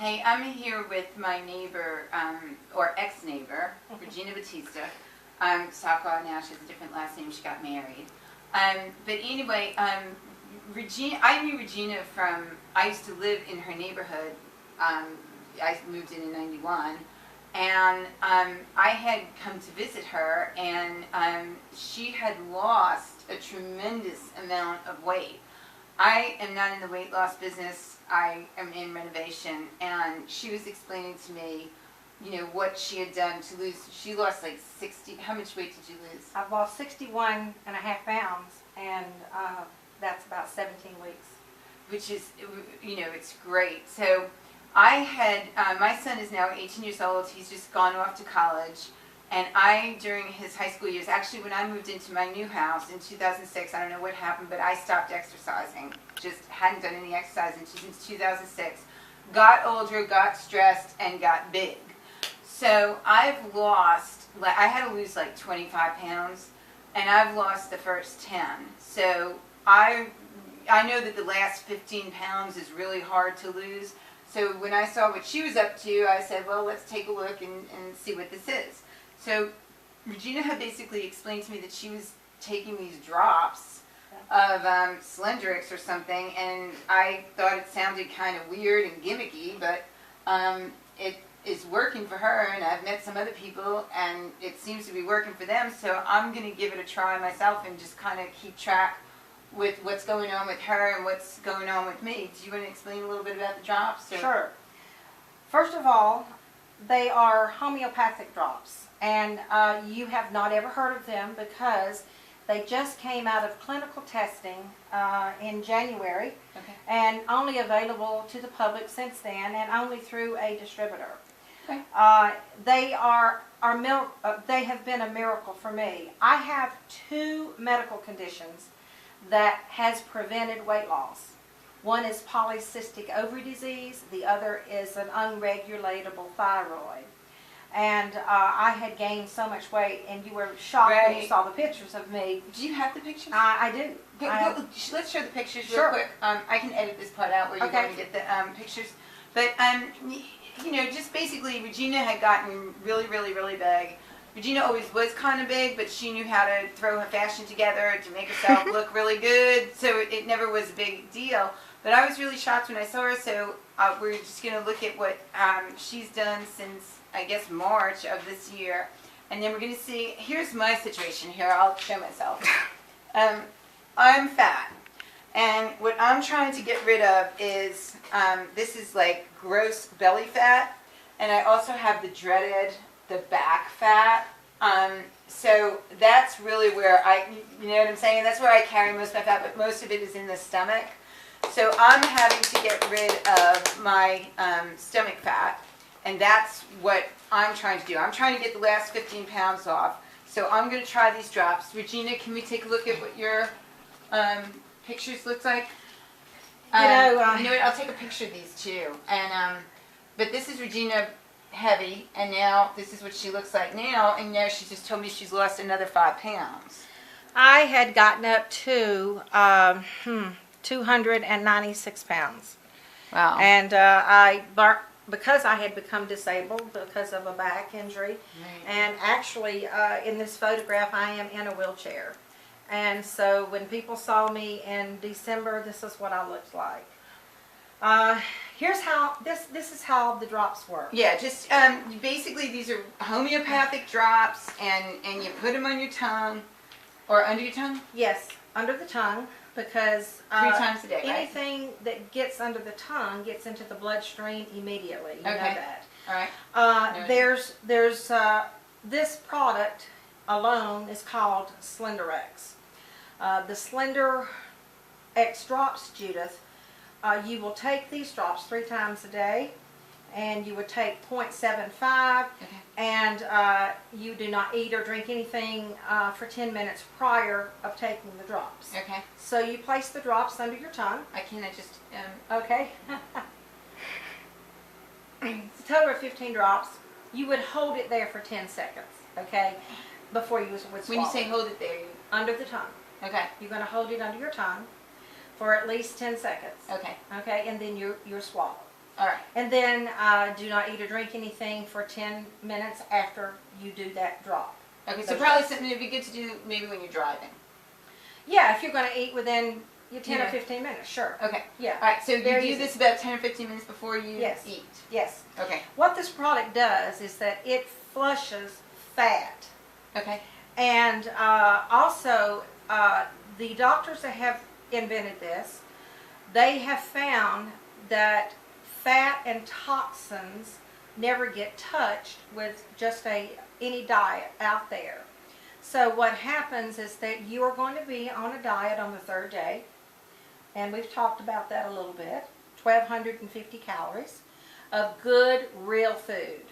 Hey, I'm here with my neighbor, or ex-neighbor, Regina Batista. Saka now, she has a different last name, she got married. But anyway, Regina, I knew Regina from, I used to live in her neighborhood. I moved in '91. And I had come to visit her, and she had lost a tremendous amount of weight. I am not in the weight loss business. I am in renovation, and she was explaining to me, you know, what she had done to lose. She lost like 60. How much weight did you lose? I've lost 61 and a half pounds, and that's about 17 weeks. Which is, you know, it's great. So I had, my son is now 18 years old. He's just gone off to college. And I, during his high school years, actually when I moved into my new house in 2006, I don't know what happened, but I stopped exercising. Just hadn't done any exercising since 2006. Got older, got stressed, and got big. So I've lost, I had to lose like 25 pounds, and I've lost the first 10. So I know that the last 15 pounds is really hard to lose. So when I saw what she was up to, I said, well, let's take a look and see what this is. So Regina had basically explained to me that she was taking these drops of Slendrix or something, and I thought it sounded kind of weird and gimmicky, but it is working for her, and I've met some other people, and it seems to be working for them, so I'm going to give it a try myself and just kind of keep track with what's going on with her and what's going on with me. Do you want to explain a little bit about the drops? Or? Sure. First of all, they are homeopathic drops, and you have not ever heard of them because they just came out of clinical testing in January, and only available to the public since then, and only through a distributor. Okay. They have been a miracle for me. I have 2 medical conditions that has prevented weight loss. One is polycystic ovary disease. The other is an unregulatable thyroid. And I had gained so much weight, and you were shocked when you saw the pictures of me. Do you have the pictures? I do. Let's show the pictures Sure. real quick. I can edit this part out where you're going to get the pictures. But, you know, just basically, Regina had gotten really, really, really big. Regina always was kind of big, but she knew how to throw her fashion together to make herself look really good, so it never was a big deal. But I was really shocked when I saw her, so we're just going to look at what she's done since, I guess, March of this year. And then we're going to see, here's my situation here. I'll show myself. I'm fat. And what I'm trying to get rid of is, this is like gross belly fat. And I also have the back fat. So that's really where you know what I'm saying? That's where I carry most of my fat, but most of it is in the stomach. So I'm having to get rid of my stomach fat, and that's what I'm trying to do. I'm trying to get the last 15 pounds off. So I'm going to try these drops. Regina, can we take a look at what your pictures look like? You know what? I'll take a picture of these too. And but this is Regina heavy, and now this is what she looks like now, and now she just told me she's lost another 5 pounds. I had gotten up to 296 pounds. Wow. And because I had become disabled because of a back injury, and actually in this photograph I am in a wheelchair. And so when people saw me in December, this is what I looked like. Here's how, this is how the drops work. Yeah, just basically these are homeopathic drops, and you put them on your tongue, or under your tongue? Yes, under the tongue, because 3 times a day, right? Anything that gets under the tongue gets into the bloodstream immediately. You know that. All right. There's this product alone is called Slendrix. The Slender X drops, Judith. You will take these drops 3 times a day, and you would take 0.75, and you do not eat or drink anything for 10 minutes prior of taking the drops. Okay. So you place the drops under your tongue. I just... Okay. It's a total of 15 drops. You would hold it there for 10 seconds, okay, before you would swallow. When you say hold it there, under the tongue. Okay. You're going to hold it under your tongue for at least 10 seconds. Okay. Okay, and then you swallow. All right. And then do not eat or drink anything for 10 minutes after you do that drop. Okay, so probably something that'd be good to do maybe when you're driving. Yeah, if you're going to eat within 10 or Yeah. 15 minutes, sure. Okay. Yeah. All right, so you Very do easy. this about 10 or 15 minutes before you Yes. eat. Yes. Okay. What this product does is that it flushes fat. Okay. And also, the doctors that have invented this, they have found that fat and toxins never get touched with just any diet out there. So what happens is that you are going to be on a diet on the third day, and we've talked about that a little bit, 1,250 calories of good, real food.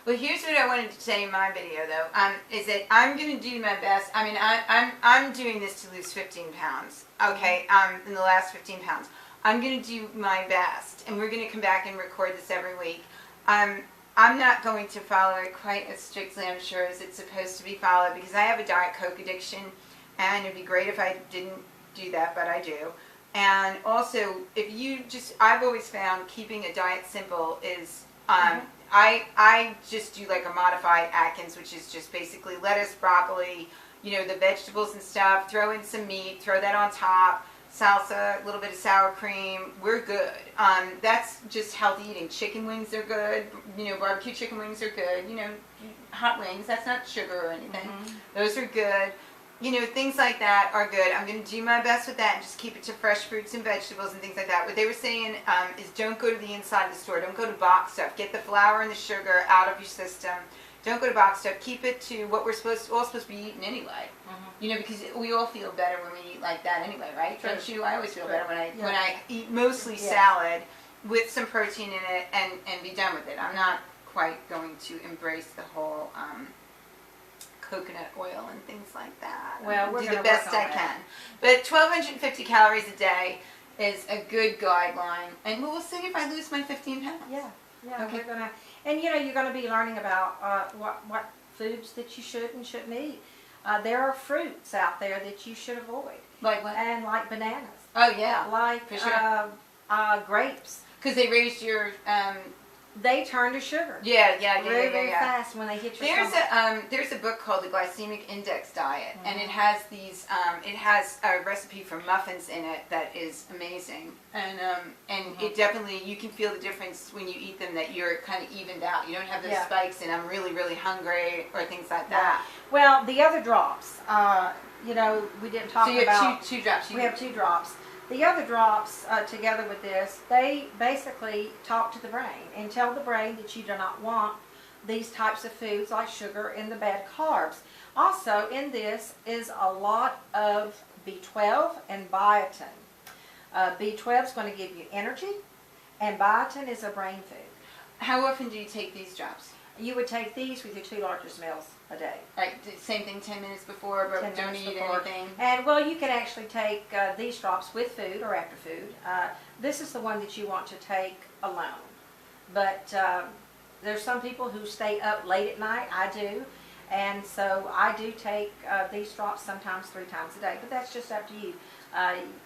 Well, here's what I wanted to say in my video, though, is that I'm going to do my best. I mean, I'm doing this to lose 15 pounds, okay, in the last 15 pounds. I'm going to do my best, and we're going to come back and record this every week. I'm not going to follow it quite as strictly, I'm sure, as it's supposed to be followed, because I have a Diet Coke addiction, and it'd be great if I didn't do that, but I do. And also, if you just, I've always found keeping a diet simple is, I just do like a modified Atkins, which is just basically lettuce, broccoli, you know, the vegetables and stuff, throw in some meat, throw that on top, salsa, a little bit of sour cream, we're good. That's just healthy eating. Chicken wings are good, you know, barbecue chicken wings are good, you know, hot wings, that's not sugar or anything. Those are good. You know, things like that are good. I'm going to do my best with that and just keep it to fresh fruits and vegetables and things like that. What they were saying is don't go to the inside of the store. Don't go to box stuff. Get the flour and the sugar out of your system. Don't go to box stuff. Keep it to what we're all supposed to be eating anyway. You know, because we all feel better when we eat like that anyway, right? Don't you? I always feel better when I eat mostly salad with some protein in it and be done with it. I'm not quite going to embrace the whole coconut oil and things like that. Well, we're do gonna the best work on I that. can. But 1,250 calories a day is a good guideline, and we'll see if I lose my 15 pounds. Yeah. Okay. We're gonna, and you know, you're going to be learning about what foods that you should and shouldn't eat. There are fruits out there that you should avoid, Like what? and like bananas, Oh yeah, like for sure. grapes. Because they raised your They turn to sugar yeah. very fast when they hit your stomach. There's a book called the Glycemic Index Diet, and it has these it has a recipe for muffins in it that is amazing, and it definitely, you can feel the difference when you eat them, that you're kind of evened out. You don't have those spikes and I'm really hungry or things like that. Well, the other drops, you know, we didn't talk So you about. have two drops. We have 2 drops. The other drops, together with this, they basically talk to the brain and tell the brain that you do not want these types of foods like sugar and the bad carbs. Also, in this is a lot of B12 and biotin. B12 is going to give you energy, and biotin is a brain food. How often do you take these drops? You would take these with your 2 largest meals a day. Right, same thing 10 minutes before, but 10 don't minutes eat before. anything. And well, you can actually take these drops with food or after food. This is the one that you want to take alone. But there's some people who stay up late at night. I do. And so I do take these drops sometimes 3 times a day. But that's just up to you.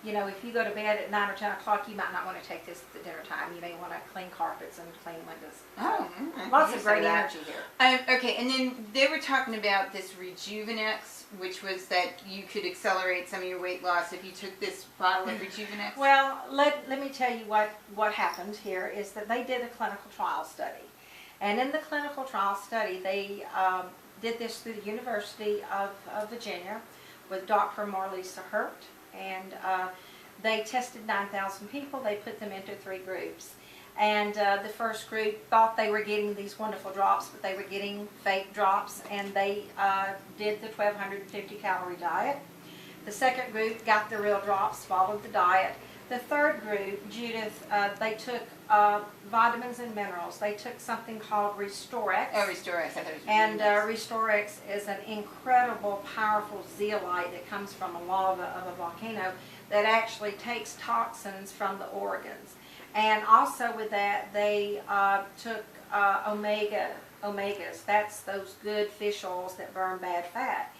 You know, if you go to bed at 9 or 10 o'clock, you might not want to take this at dinner time. You may want to clean carpets and clean windows. Oh, Lots of great energy here. Okay, and then they were talking about this Rejuvenex, which was that you could accelerate some of your weight loss if you took this bottle of Rejuvenex. Well, let me tell you what happened here is that they did a clinical trial study. And in the clinical trial study, they did this through the University of Virginia with Dr. Marlisa Hurt. And they tested 9,000 people. They put them into 3 groups. And the first group thought they were getting these wonderful drops, but they were getting fake drops. And they did the 1,250 calorie diet. The second group got the real drops, followed the diet. The third group, Judith, they took vitamins and minerals. They took something called Restorex. Oh, Restorex. I thought it was And Rejuvenex. Restorex is an incredible, powerful zeolite that comes from a lava of a volcano that actually takes toxins from the organs. And also with that, they took omegas. That's those good fish oils that burn bad fat.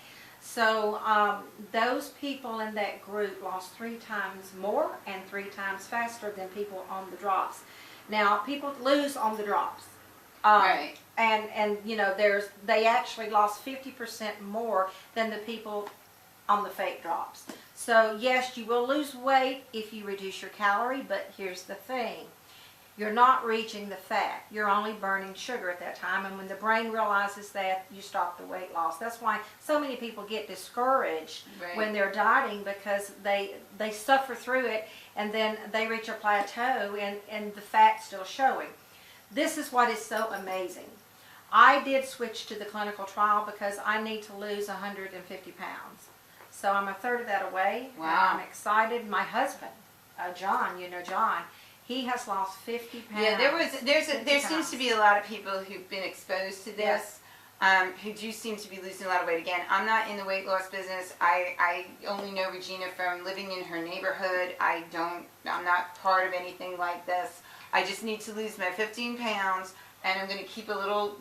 So those people in that group lost 3 times more and 3 times faster than people on the drops. Now, people lose on the drops. Right. And you know, they actually lost 50% more than the people on the fake drops. So yes, you will lose weight if you reduce your calorie, but here's the thing. You're not reaching the fat. You're only burning sugar at that time. And when the brain realizes that, you stop the weight loss. That's why so many people get discouraged when they're dieting, because they suffer through it and then they reach a plateau and the fat's still showing. This is what is so amazing. I did switch to the clinical trial because I need to lose 150 pounds. So I'm a third of that away. Wow. I'm excited. My husband, John, you know John, he has lost 50 pounds. Yeah, there seems to be a lot of people who've been exposed to this, who do seem to be losing a lot of weight. Again, I'm not in the weight loss business. I only know Regina from living in her neighborhood. I'm not part of anything like this. I just need to lose my 15 pounds, and I'm going to keep a little,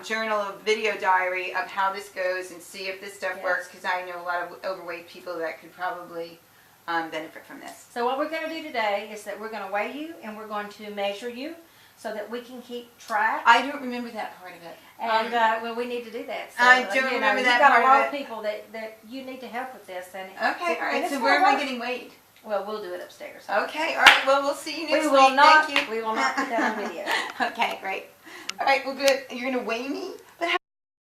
journal, a video diary of how this goes and see if this stuff works, because I know a lot of overweight people that could probably benefit from this. So what we're going to do today is that we're going to weigh you and we're going to measure you so that we can keep track. I don't remember that part of it. And well, we need to do that. So, I don't remember that part of it. You've got a lot of it. people that you need to help with this. And Okay, all right. and So it's where am gonna I work. getting weighed? Well, we'll do it upstairs. Okay, all right. Well, we'll see you next We will week. not. Thank you. We will not put that on video. Okay, great. All right, well, good. You're going to weigh me? But